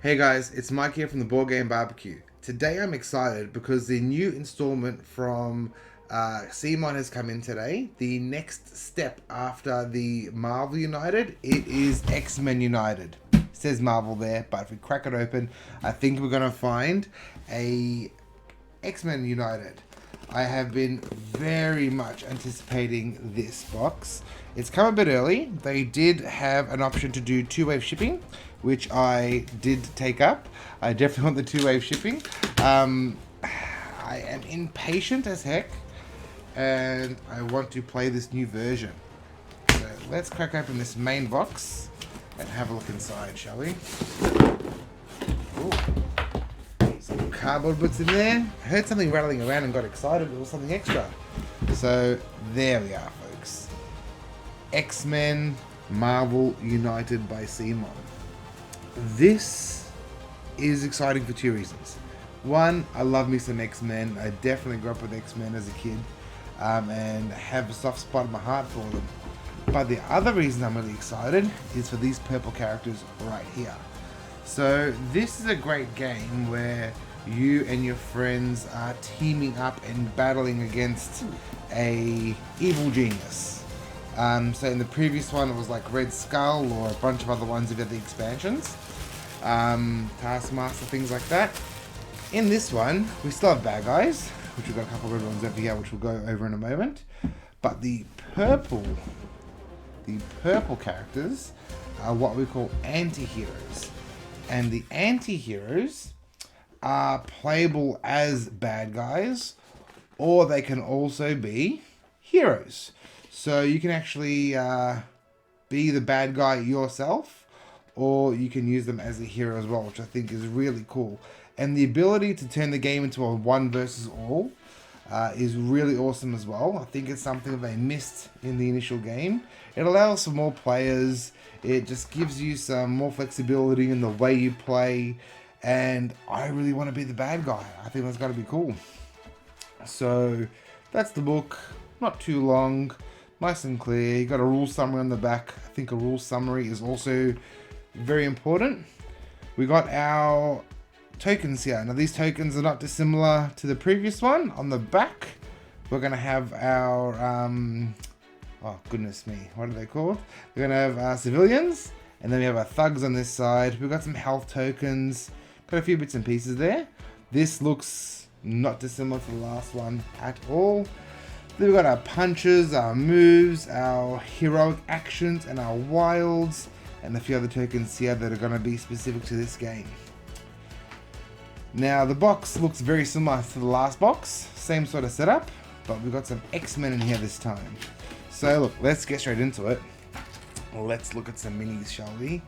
Hey guys, it's Mike here from the Board Game BBQ. Today I'm excited because the new installment from CMON has come in today. The next step after the Marvel United, it is X-Men United. It says Marvel there, but if we crack it open, I think we're going to find a X-Men United. I have been very much anticipating this box. It's come a bit early. They did have an option to do two-wave shipping, which I did take up. I definitely want the two-wave shipping. I am impatient as heck, and I want to play this new version. So let's crack open this main box and have a look inside, shall we? Ooh. Some cardboard bits in there. I heard something rattling around and got excited. It was something extra. So there we are, folks. X-Men Marvel United by CMON. This is exciting for two reasons. One, I love me some X-Men. I definitely grew up with X-Men as a kid, and have a soft spot in my heart for them. But the other reason I'm really excited is for these purple characters right here. So this is a great game where you and your friends are teaming up and battling against a evil genius. So in the previous one it was like Red Skull or a bunch of other ones if you had the expansions. Taskmaster, things like that. In this one, we still have bad guys, which we've got a couple of red ones over here, which we'll go over in a moment. But the purple characters are what we call anti-heroes. And the anti-heroes are playable as bad guys, or they can also be heroes. So you can actually be the bad guy yourself, or you can use them as a hero as well, which I think is really cool. And the ability to turn the game into a one versus all is really awesome as well. I think it's something that they missed in the initial game. It allows for more players. It just gives you some more flexibility in the way you play. And I really want to be the bad guy. I think that's got to be cool. So that's the book. Not too long. Nice and clear. You got a rule summary on the back. I think a rule summary is also very important. We got our tokens here. Now these tokens are not dissimilar to the previous one. On the back, we're going to have our, oh goodness me, what are they called? We're going to have our civilians, and then we have our thugs on this side. We've got some health tokens, got a few bits and pieces there. This looks not dissimilar to the last one at all. Then we've got our punches, our moves, our heroic actions, and our wilds, and a few other tokens here that are going to be specific to this game. Now the box looks very similar to the last box, same sort of setup, but we've got some X-Men in here this time. So look, let's get straight into it. Let's look at some minis, shall we?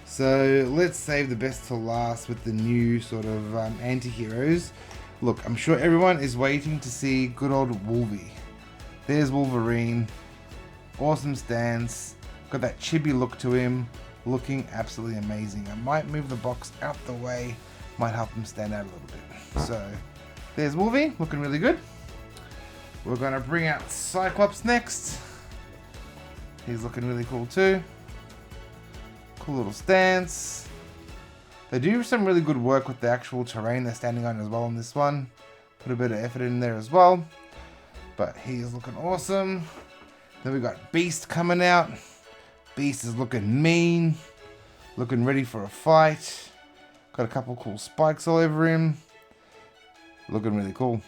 So let's save the best till last with the new sort of anti-heroes. Look, I'm sure everyone is waiting to see good old Wolvie. There's Wolverine, awesome stance, got that chibi look to him, looking absolutely amazing. I might move the box out the way, might help him stand out a little bit. So there's Wolvie, looking really good. We're going to bring out Cyclops next. He's looking really cool too. Cool little stance. They do some really good work with the actual terrain they're standing on as well in this one. Put a bit of effort in there as well. But he is looking awesome. Then we got Beast coming out. Beast is looking mean. Looking ready for a fight. Got a couple cool spikes all over him. Looking really cool.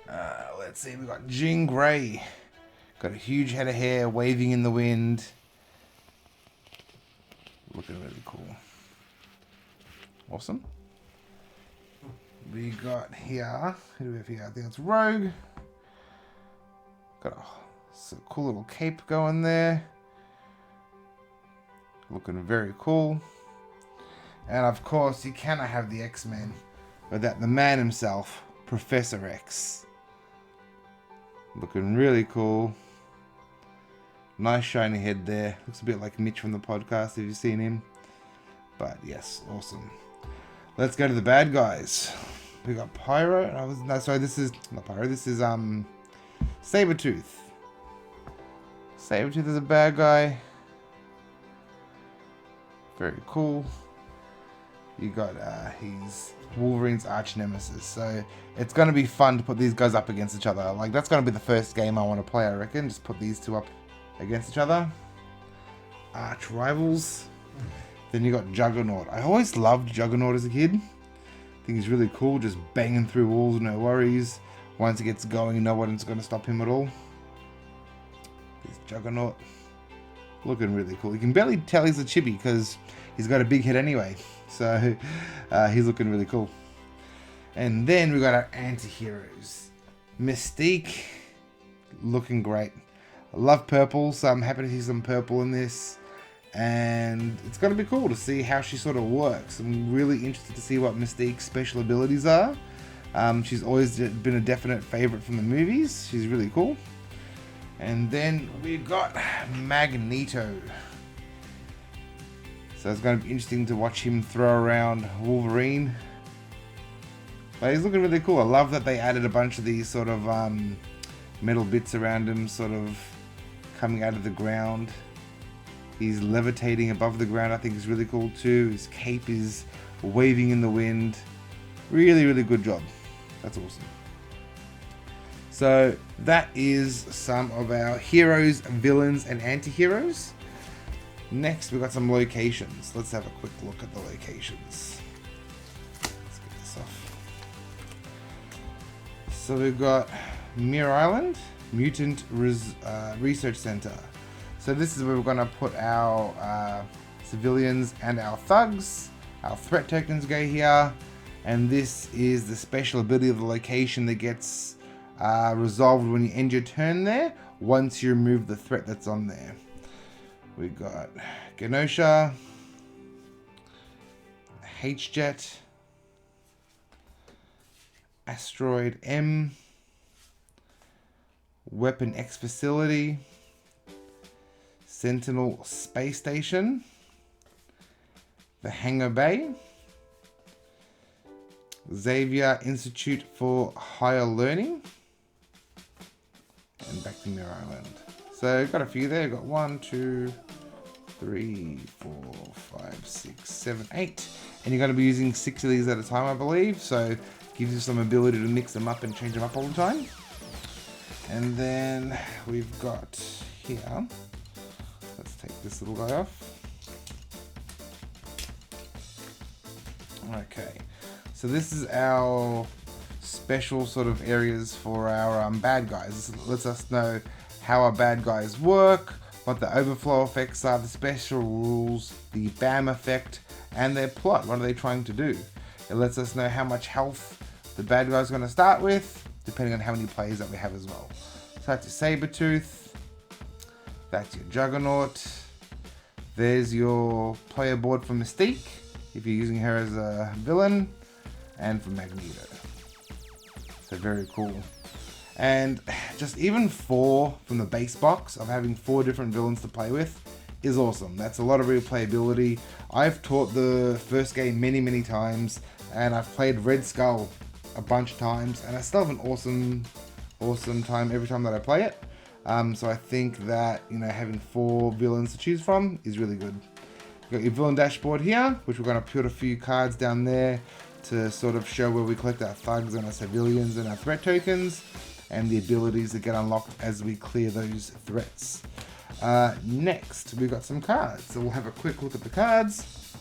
Let's see, we got Jean Grey. Got a huge head of hair waving in the wind. Looking really cool. Awesome. We got here, who do we have here? I think it's Rogue. Got a cool little cape going there. Looking very cool. And of course, you cannot have the X-Men without the man himself, Professor X. Looking really cool. Nice shiny head there. Looks a bit like Mitch from the podcast if you've seen him. But yes, awesome. Let's go to the bad guys. We got Pyro. This is not Pyro. This is Sabretooth. Sabretooth is a bad guy. Very cool. You got he's Wolverine's arch nemesis. So it's going to be fun to put these guys up against each other. Like, that's going to be the first game I want to play, I reckon. Just put these two up against each other. Arch rivals. Then you got Juggernaut. I always loved Juggernaut as a kid. I think he's really cool, just banging through walls, no worries. Once he gets going, no one's going to stop him at all. There's Juggernaut. Looking really cool. You can barely tell he's a chibi because he's got a big head anyway. So he's looking really cool. And then we got our anti-heroes. Mystique, looking great. I love purple, so I'm happy to see some purple in this. And it's going to be cool to see how she sort of works. I'm really interested to see what Mystique's special abilities are. She's always been a definite favorite from the movies. She's really cool. And then we got Magneto. So it's going to be interesting to watch him throw around Wolverine. But he's looking really cool. I love that they added a bunch of these sort of metal bits around him, sort of coming out of the ground. He's levitating above the ground. I think is really cool too. His cape is waving in the wind. Really, really good job. That's awesome. So that is some of our heroes, villains, and anti-heroes. Next, we've got some locations. Let's have a quick look at the locations. Let's get this off. So we've got Mirror Island, Mutant Research Center. So this is where we're going to put our civilians and our thugs. Our threat tokens go here. And this is the special ability of the location that gets resolved when you end your turn there, once you remove the threat that's on there. We got Genosha, H-Jet, Asteroid M, Weapon X Facility, Sentinel Space Station, the Hangar Bay, Xavier Institute for Higher Learning, and back to Mirror Island. So got a few there. Got 1, 2, 3, 4, 5, 6, 7, 8. And you're going to be using 6 of these at a time, I believe. So gives you some ability to mix them up and change them up all the time. And then we've got here. Let's take this little guy off. Okay. So this is our special sort of areas for our bad guys. This lets us know how our bad guys work, what the overflow effects are, the special rules, the BAM effect, and their plot. What are they trying to do? It lets us know how much health the bad guy's going to start with, depending on how many players that we have as well. So that's your Sabretooth. That's your Juggernaut. There's your player board for Mystique, if you're using her as a villain, and for Magneto. So very cool. And just even 4 from the base box of having 4 different villains to play with is awesome. That's a lot of replayability. I've taught the first game many times, and I've played Red Skull a bunch of times, and I still have an awesome time every time that I play it. So I think that, you know, having 4 villains to choose from is really good. You've got your villain dashboard here, which we're going to put a few cards down there to sort of show where we collect our thugs and our civilians and our threat tokens, and the abilities that get unlocked as we clear those threats. Next, we've got some cards. So we'll have a quick look at the cards.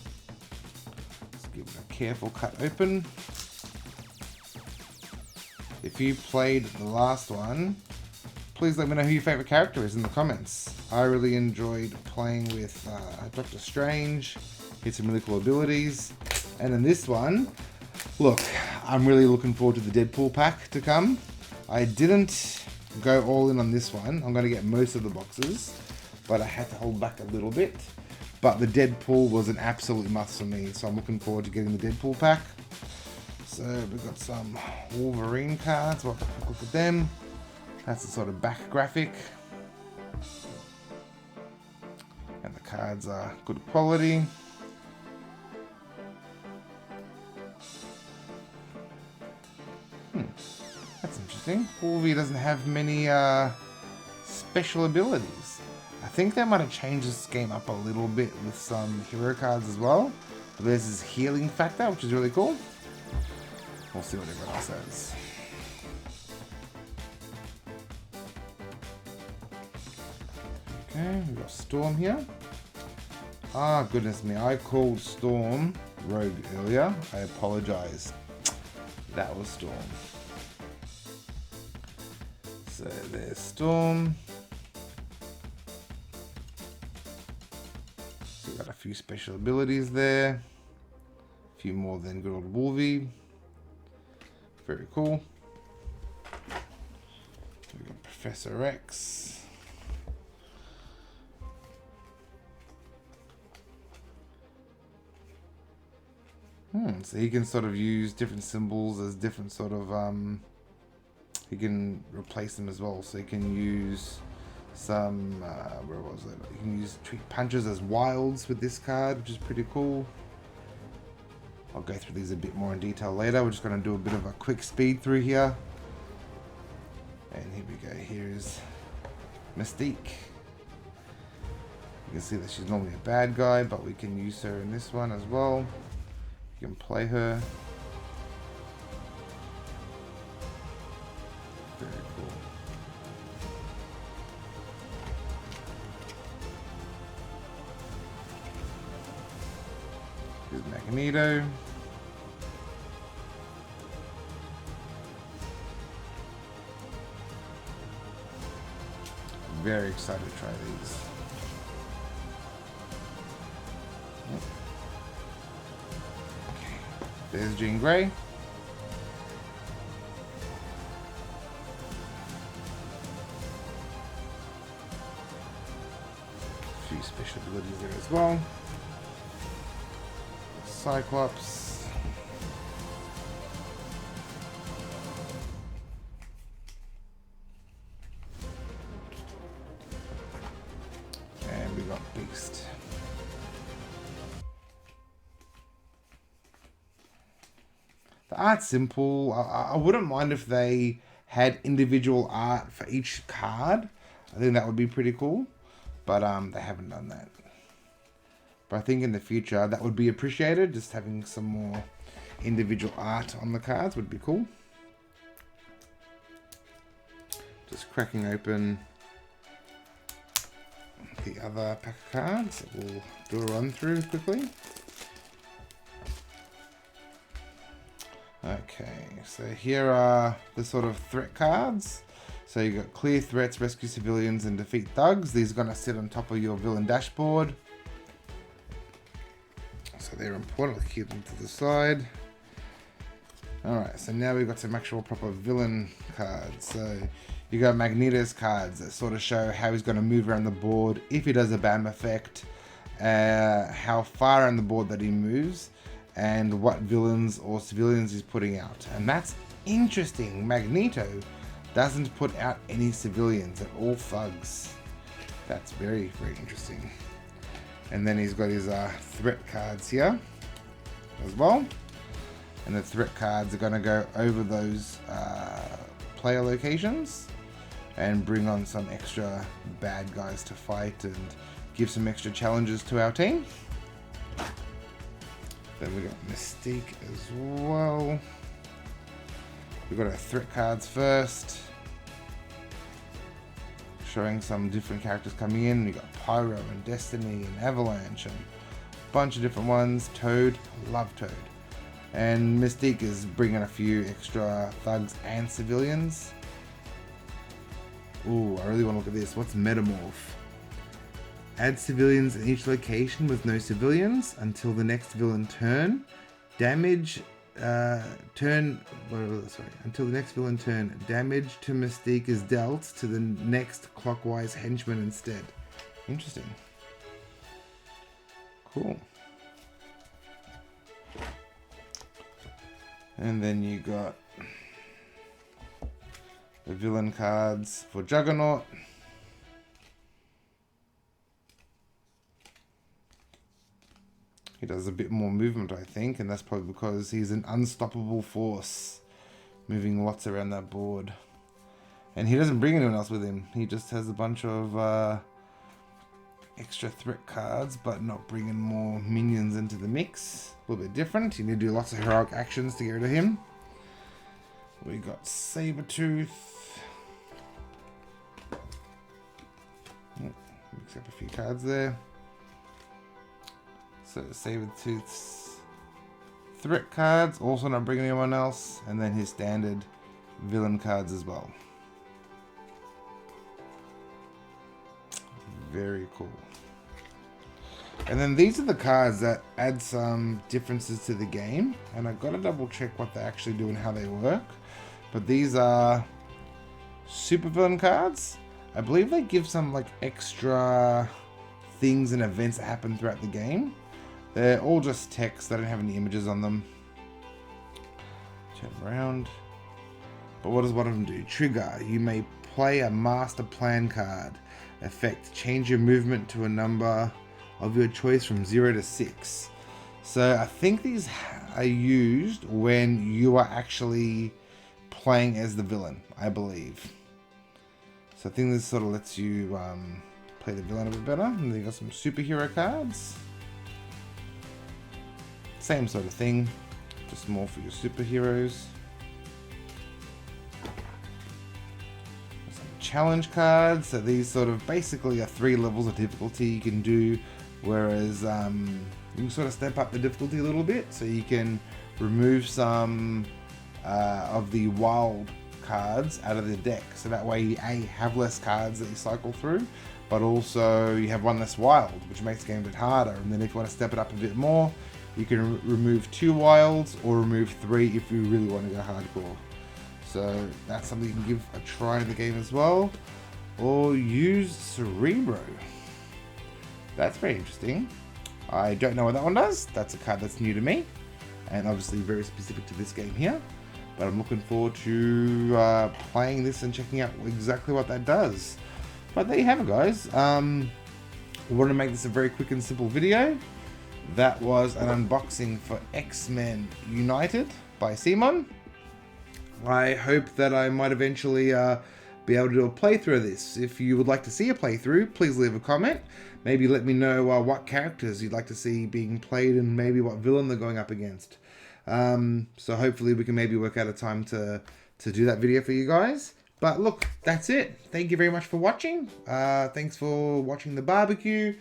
Let's give it a careful cut open. If you played the last one, please let me know who your favorite character is in the comments. I really enjoyed playing with Doctor Strange. He had some really cool abilities. And in this one, look, I'm really looking forward to the Deadpool pack to come. I didn't go all in on this one. I'm going to get most of the boxes, but I had to hold back a little bit. But the Deadpool was an absolute must for me, so I'm looking forward to getting the Deadpool pack. So we've got some Wolverine cards. We'll have a quick look at them. That's the sort of back graphic. And the cards are good quality. That's interesting. Wolverine doesn't have many special abilities. I think they might have changed this game up a little bit with some hero cards as well. There's his healing factor, which is really cool. We'll see what everyone else says. Okay, we've got Storm here. Ah, goodness me, I called Storm Rogue earlier. I apologize. That was Storm. So there's Storm. So we've got a few special abilities there. A few more than good old Wolvie. Very cool. We've got Professor X. So he can sort of use different symbols as different sort of, he can replace them as well. So he can use some, where was it? You can treat punches as wilds with this card, which is pretty cool. I'll go through these a bit more in detail later. We're just going to do a bit of a quick speed through here. And here we go. Here's Mystique. You can see that she's normally a bad guy, but we can use her in this one as well. You can play her. Very cool. Here's Magneto. Very excited to try these. Okay. There's Jean Grey. A few special abilities there as well. Cyclops. And we got Beast. The art's simple. I wouldn't mind if they had individual art for each card. I think that would be pretty cool. But they haven't done that. But I think in the future that would be appreciated. Just having some more individual art on the cards would be cool. Just cracking open the other pack of cards. We'll do a run through quickly. Okay, so here are the sort of threat cards. So you got clear threats, rescue civilians, and defeat thugs. These are going to sit on top of your villain dashboard. So they're important. Let's keep them to the side. Alright, so now we've got some actual proper villain cards. So you got Magneto's cards that sort of show how he's going to move around the board, if he does a BAM effect, how far on the board that he moves, and what villains or civilians he's putting out. And that's interesting. Magneto doesn't put out any civilians, they're all thugs. That's very, very interesting. And then he's got his threat cards here as well. And the threat cards are going to go over those player locations and bring on some extra bad guys to fight and give some extra challenges to our team. Then we got Mystique as well. We've got our threat cards first, showing some different characters coming in. We got Pyro and Destiny and Avalanche and a bunch of different ones. Toad, love Toad. And Mystique is bringing a few extra thugs and civilians. Ooh, I really want to look at this. What's Metamorph? Add civilians in each location with no civilians until the next villain turn. Damage until the next villain turn. Damage to Mystique is dealt to the next clockwise henchman instead. Interesting. Cool. And then you got the villain cards for Juggernaut. He does a bit more movement, I think, and that's probably because he's an unstoppable force, moving lots around that board. And he doesn't bring anyone else with him. He just has a bunch of extra threat cards, but not bringing more minions into the mix. A little bit different. You need to do lots of heroic actions to get rid of him. We got Sabertooth. Mix up a few cards there. So Sabertooth's threat cards, also not bringing anyone else, and then his standard villain cards as well. Very cool. And then these are the cards that add some differences to the game, and I've got to double check what they actually do and how they work. But these are super villain cards. I believe they give some like extra things and events that happen throughout the game. They're all just text, they don't have any images on them. Turn around. But what does one of them do? Trigger. You may play a master plan card. Effect. Change your movement to a number of your choice from 0 to 6. So I think these are used when you are actually playing as the villain, I believe. So I think this sort of lets you play the villain a bit better. And then you got some superhero cards. Same sort of thing, just more for your superheroes. Some challenge cards. So these sort of basically are 3 levels of difficulty you can do, whereas you can sort of step up the difficulty a little bit. So you can remove some of the wild cards out of the deck, so that way you have less cards that you cycle through, but also you have one less wild, which makes the game a bit harder. And then if you want to step it up a bit more, you can remove 2 wilds or remove 3 if you really want to go hardcore. So that's something you can give a try in the game as well. Or use Cerebro. That's very interesting. I don't know what that one does. That's a card that's new to me, and obviously very specific to this game here. But I'm looking forward to playing this and checking out exactly what that does. But there you have it, guys. We want to make this a very quick and simple video. That was an unboxing for X-Men United by Simon. I hope that I might eventually be able to do a playthrough of this. If you would like to see a playthrough, please leave a comment. Maybe let me know what characters you'd like to see being played and maybe what villain they're going up against. So hopefully we can maybe work out a time to do that video for you guys. But look, that's it. Thank you very much for watching. Thanks for watching the barbecue.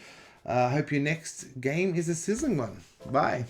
Hope your next game is a sizzling one. Bye.